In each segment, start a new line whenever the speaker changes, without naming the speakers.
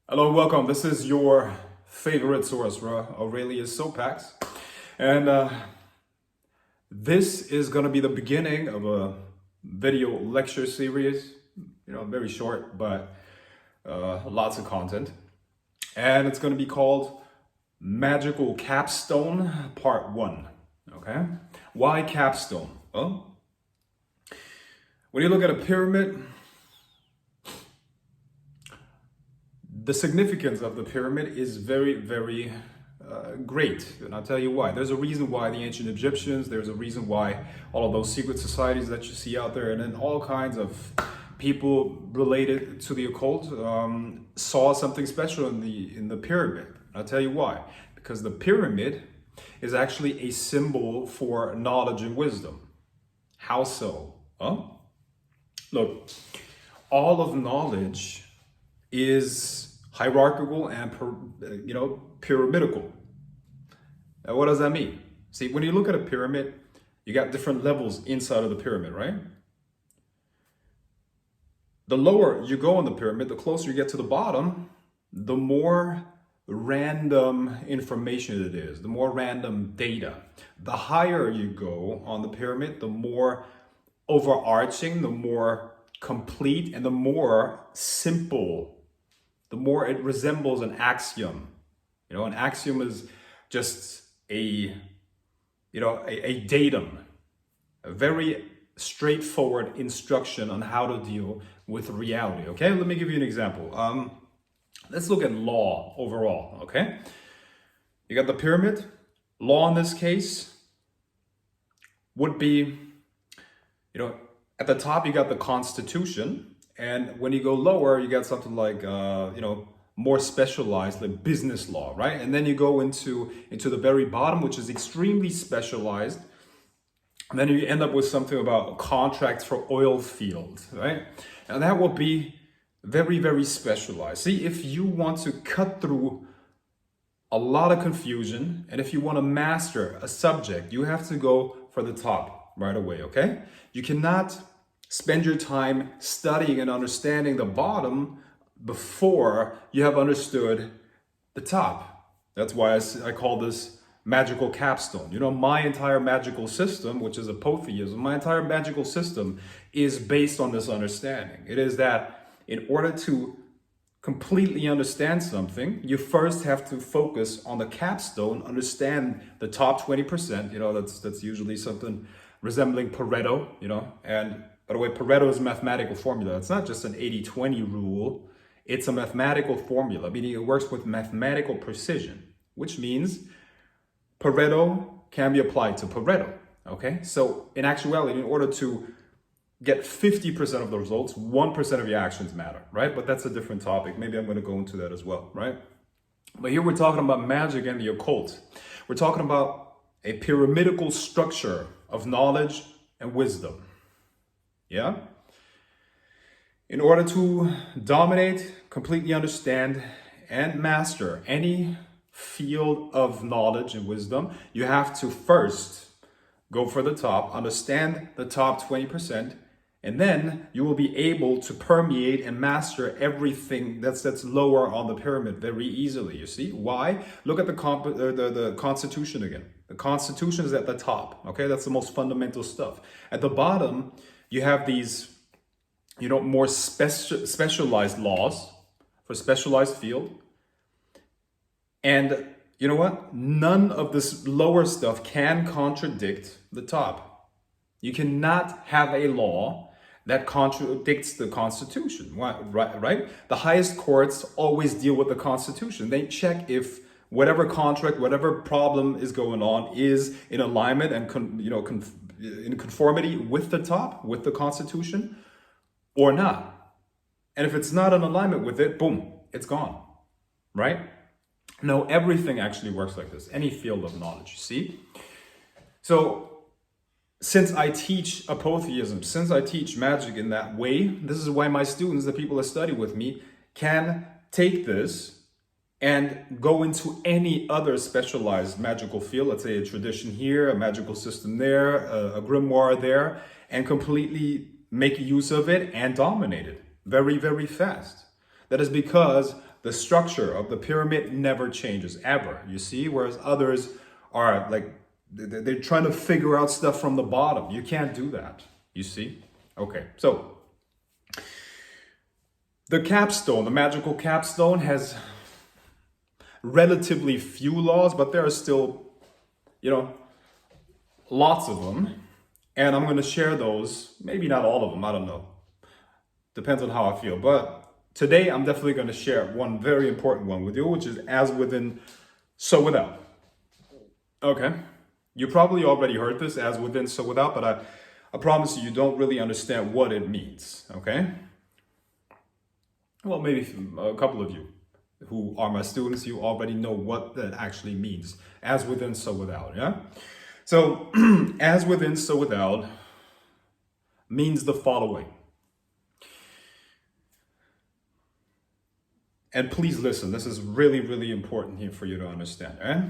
Hello, welcome. This is your favorite sorcerer, Aurelius Sopax. And this is going to be the beginning of a video lecture series. Very short, but lots of content. And it's going to be called Magical Capstone Part 1. Okay? Why capstone? Well, when you look at a pyramid, the significance of the pyramid is very, very great. And I'll tell you why. There's a reason why the ancient Egyptians, there's a reason why all of those secret societies that you see out there, and then all kinds of people related to the occult saw something special in the pyramid. I'll tell you why. Because the pyramid is actually a symbol for knowledge and wisdom. How so? Well, look, all of knowledge is hierarchical and pyramidical. Now, what does that mean? See, when you look at a pyramid, you got different levels inside of the pyramid, right? The lower you go on the pyramid, the closer you get to the bottom, the more random information it is, the more random data. The higher you go on the pyramid, the more overarching, the more complete, and the more simple, the more it resembles an axiom. An axiom is just a datum, a very straightforward instruction on how to deal with reality. Okay, let me give you an example. Let's look at law overall. Okay, you got the pyramid. Law in this case would be, at the top you got the Constitution. And when you go lower, you got something like, more specialized, like business law, right? And then you go into the very bottom, which is extremely specialized. And then you end up with something about contracts for oil fields, right? And that will be very, very specialized. See, if you want to cut through a lot of confusion, and if you want to master a subject, you have to go for the top right away, okay? You cannot spend your time studying and understanding the bottom before you have understood the top. That's why I call this magical capstone. My entire magical system, which is apotheism, my entire magical system is based on this understanding. It is that in order to completely understand something, you first have to focus on the capstone, understand the top 20%. That's usually something resembling Pareto, and by the way, Pareto is a mathematical formula. It's not just an 80-20 rule. It's a mathematical formula, meaning it works with mathematical precision, which means Pareto can be applied to Pareto, okay? So in actuality, in order to get 50% of the results, 1% of your actions matter, right? But that's a different topic. Maybe I'm going to go into that as well, right? But here we're talking about magic and the occult. We're talking about a pyramidical structure of knowledge and wisdom. Yeah? In order to dominate, completely understand, and master any field of knowledge and wisdom, you have to first go for the top, understand the top 20%, and then you will be able to permeate and master everything that's lower on the pyramid very easily. You see? Why? Look at the Constitution again. The Constitution is at the top, okay? That's the most fundamental stuff. At the bottom, you have these, more specialized laws for specialized field. And you know what? None of this lower stuff can contradict the top. You cannot have a law that contradicts the Constitution, right? The highest courts always deal with the Constitution. They check if whatever contract, whatever problem is going on is in alignment and in conformity with the top, with the Constitution, or not. And if it's not in alignment with it, boom, it's gone, right? No, everything actually works like this, any field of knowledge, you see? So, since I teach apotheism, since I teach magic in that way, this is why my students, the people that study with me, can take this and go into any other specialized magical field, let's say a tradition here, a magical system there, a grimoire there, and completely make use of it and dominate it very, very fast. That is because The structure of the pyramid never changes, ever, you see? Whereas others are like, they're trying to figure out stuff from the bottom. You can't do that, you see? Okay, so the capstone, the magical capstone, has relatively few laws, but there are still, lots of them. And I'm going to share those, maybe not all of them, I don't know. Depends on how I feel. But today I'm definitely going to share one very important one with you, which is as within, so without. Okay. You probably already heard this, as within, so without, but I promise you don't really understand what it means. Okay. Well, maybe a couple of you who are my students, you already know what that actually means. As within, so without. Yeah. So as within, so without means the following. And please listen, this is really, really important here for you to understand. Eh?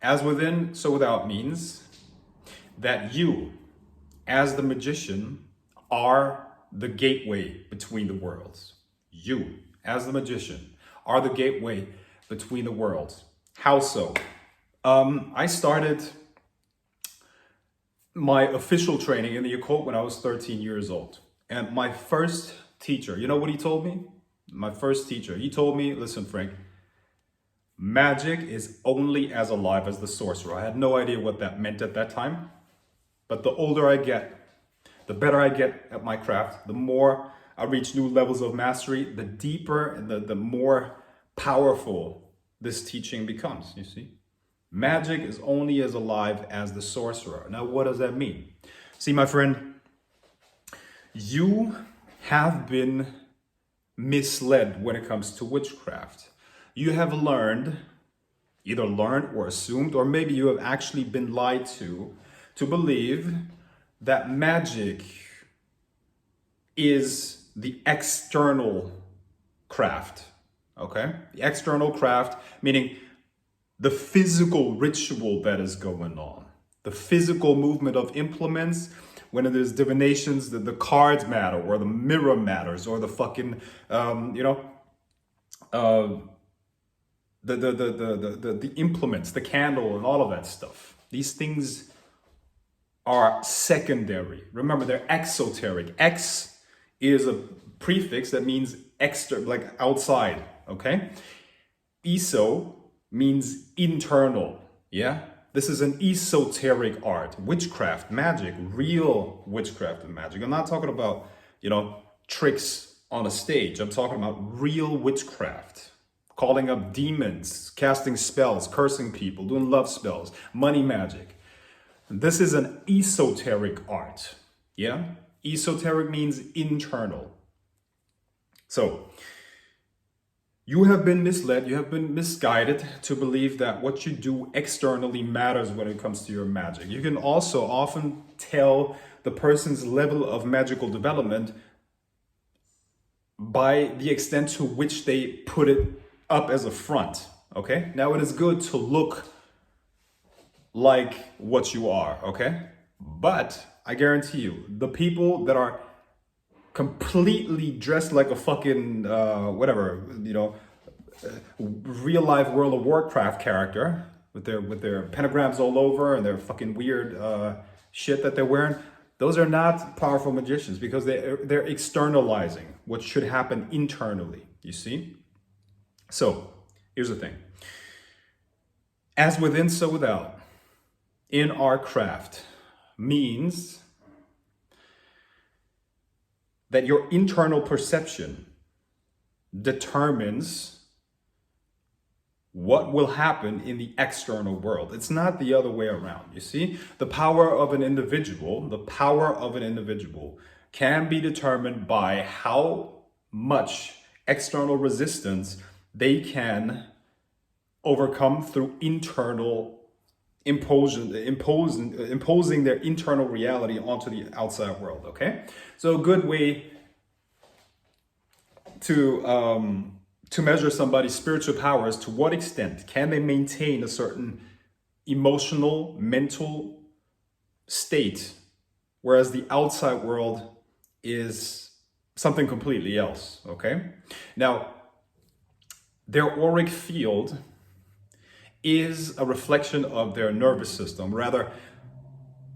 As within, so without means that you, as the magician, are the gateway between the worlds. You, as the magician, are the gateway between the worlds. How so? I started my official training in the occult when I was 13 years old. And my first teacher, you know what he told me? My first teacher, he told me, listen, Frank, magic is only as alive as the sorcerer. I had no idea what that meant at that time. But the older I get, the better I get at my craft, the more I reach new levels of mastery, the deeper and the more powerful this teaching becomes, you see? Magic is only as alive as the sorcerer. Now, what does that mean? See, my friend, you have been misled when it comes to witchcraft. You have either learned or assumed, or maybe you have actually been lied to believe that magic is the external craft, okay? The external craft, meaning the physical ritual that is going on, the physical movement of implements. When it is divinations, the cards matter, or the mirror matters, or the fucking, the implements, the candle, and all of that stuff. These things are secondary. Remember, they're exoteric. Ex is a prefix that means extra, like outside. Okay, eso means internal. Yeah. This is an esoteric art, witchcraft, magic, real witchcraft and magic. I'm not talking about, tricks on a stage. I'm talking about real witchcraft, calling up demons, casting spells, cursing people, doing love spells, money magic. This is an esoteric art. Yeah. Esoteric means internal. So, you have been misled, you have been misguided to believe that what you do externally matters when it comes to your magic. You can also often tell the person's level of magical development by the extent to which they put it up as a front, okay? Now, it is good to look like what you are, okay? But I guarantee you, the people that are completely dressed like a fucking real life World of Warcraft character with their pentagrams all over and their fucking weird shit that they're wearing. Those are not powerful magicians because they're externalizing what should happen internally. You see? So here's the thing: as within, so without in our craft means that your internal perception determines what will happen in the external world. It's not the other way around, you see? The power of an individual can be determined by how much external resistance they can overcome through internal imposing their internal reality onto the outside world, okay? So a good way to measure somebody's spiritual power is to what extent can they maintain a certain emotional, mental state, whereas the outside world is something completely else, okay? Now, their auric field is a reflection of their nervous system. Rather,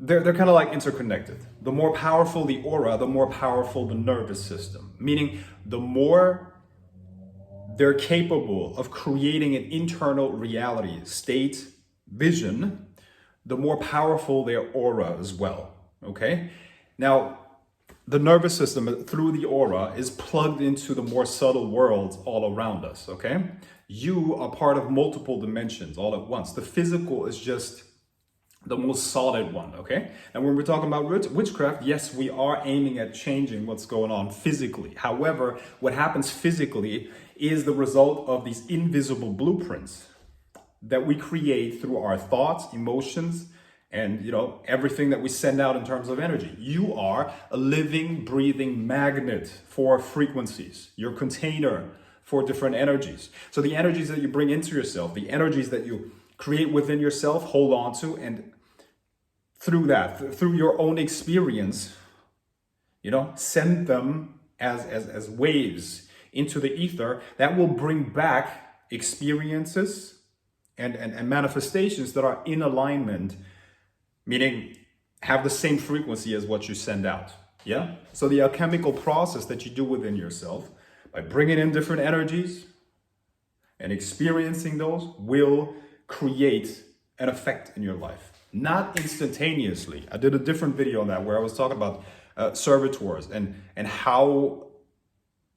they're kind of like interconnected. The more powerful the aura, the more powerful the nervous system. Meaning, the more they're capable of creating an internal reality, state, vision, the more powerful their aura as well, okay? Now, the nervous system through the aura is plugged into the more subtle worlds all around us, okay? You are part of multiple dimensions all at once. The physical is just the most solid one, okay? And when we're talking about witchcraft, yes, we are aiming at changing what's going on physically. However, what happens physically is the result of these invisible blueprints that we create through our thoughts, emotions, and everything that we send out in terms of energy. You are a living, breathing magnet for frequencies. You're a container for different energies. So the energies that you bring into yourself, the energies that you create within yourself, hold on to, and through that, through your own experience, send them as waves into the ether that will bring back experiences and manifestations that are in alignment, meaning have the same frequency as what you send out. Yeah. So the alchemical process that you do within yourself by bringing in different energies and experiencing those will create an effect in your life. Not instantaneously. I did a different video on that where I was talking about servitors and how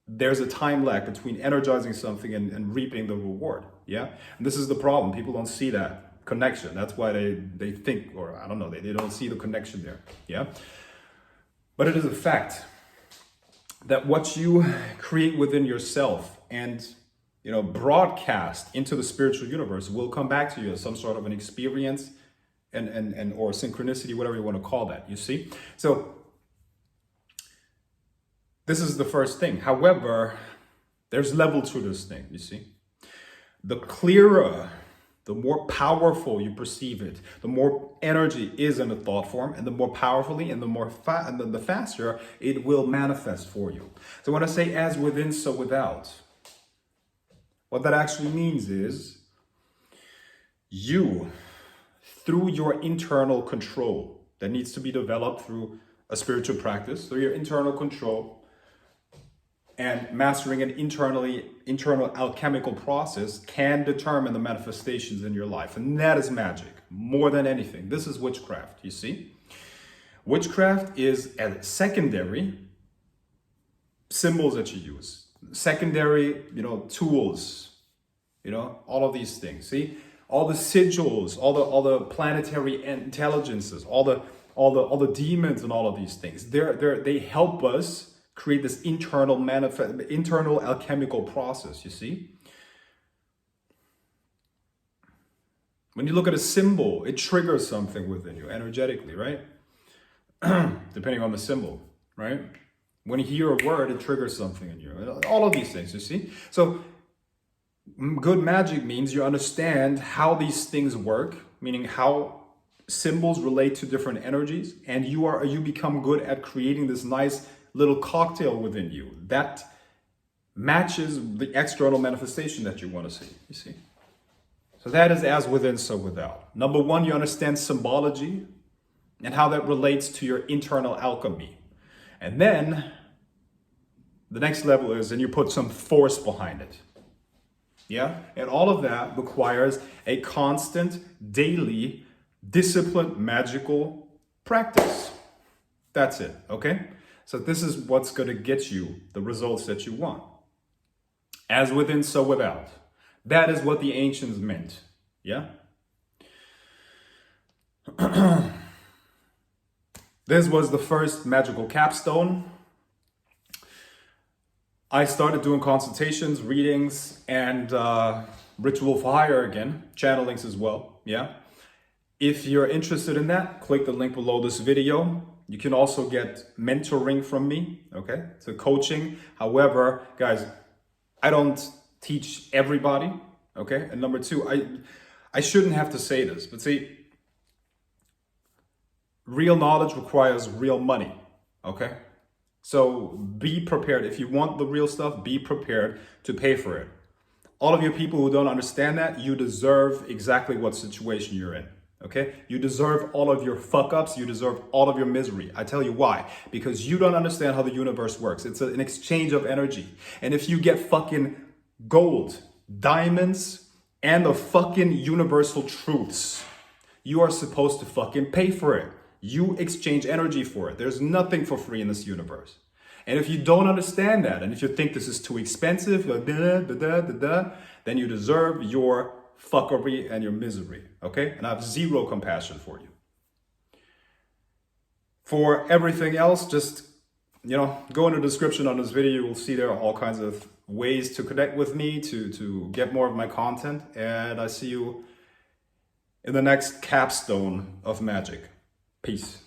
there's a time lag between energizing something and reaping the reward. Yeah. And this is the problem. People don't see that connection. That's why they think, or I don't know, they don't see the connection there. Yeah. But it is a fact that what you create within yourself and broadcast into the spiritual universe will come back to you as some sort of an experience and or synchronicity, whatever you want to call that, you see? So this is the first thing. However, there's level to this thing, you see? The clearer, the more powerful you perceive it, the more energy is in a thought form, and the more powerfully and the faster it will manifest for you. So when I say as within, so without, what that actually means is you, through your internal control that needs to be developed through a spiritual practice, through your internal control and mastering an internal alchemical process can determine the manifestations in your life. And that is magic more than anything. This is witchcraft, you see? Witchcraft is a secondary symbols that you use, secondary, tools, all of these things. See, all the sigils, all the planetary intelligences, all the demons, and all of these things. They help us create this internal alchemical process. You see, when you look at a symbol, it triggers something within you energetically, right? Depending on the symbol, right? When you hear a word, it triggers something in you. All of these things, you see. So good magic means you understand how these things work, meaning how symbols relate to different energies, and you become good at creating this nice little cocktail within you that matches the external manifestation that you want to see, you see. So that is as within, so without. Number one, you understand symbology and how that relates to your internal alchemy. And then the next level is, and you put some force behind it. Yeah, and all of that requires a constant, daily, disciplined, magical practice. That's it, okay? So this is what's going to get you the results that you want. As within, so without. That is what the ancients meant, yeah? This was the first magical capstone. I started doing consultations, readings, and ritual for hire again, channelings as well, yeah? If you're interested in that, click the link below this video. You can also get mentoring from me, okay? So coaching. However, guys, I don't teach everybody, okay? And number two, I shouldn't have to say this, but see, real knowledge requires real money, okay? So be prepared. If you want the real stuff, be prepared to pay for it. All of you people who don't understand that, you deserve exactly what situation you're in. Okay? You deserve all of your fuck ups. You deserve all of your misery. I tell you why. Because you don't understand how the universe works. It's an exchange of energy. And if you get fucking gold, diamonds, and the fucking universal truths, you are supposed to fucking pay for it. You exchange energy for it. There's nothing for free in this universe. And if you don't understand that, and if you think this is too expensive, then you deserve your fuckery and your misery, okay? And I have zero compassion for you. For everything else, just, go in the description on this video. You will see there are all kinds of ways to connect with me, to get more of my content. And I see you in the next capstone of magic. Peace.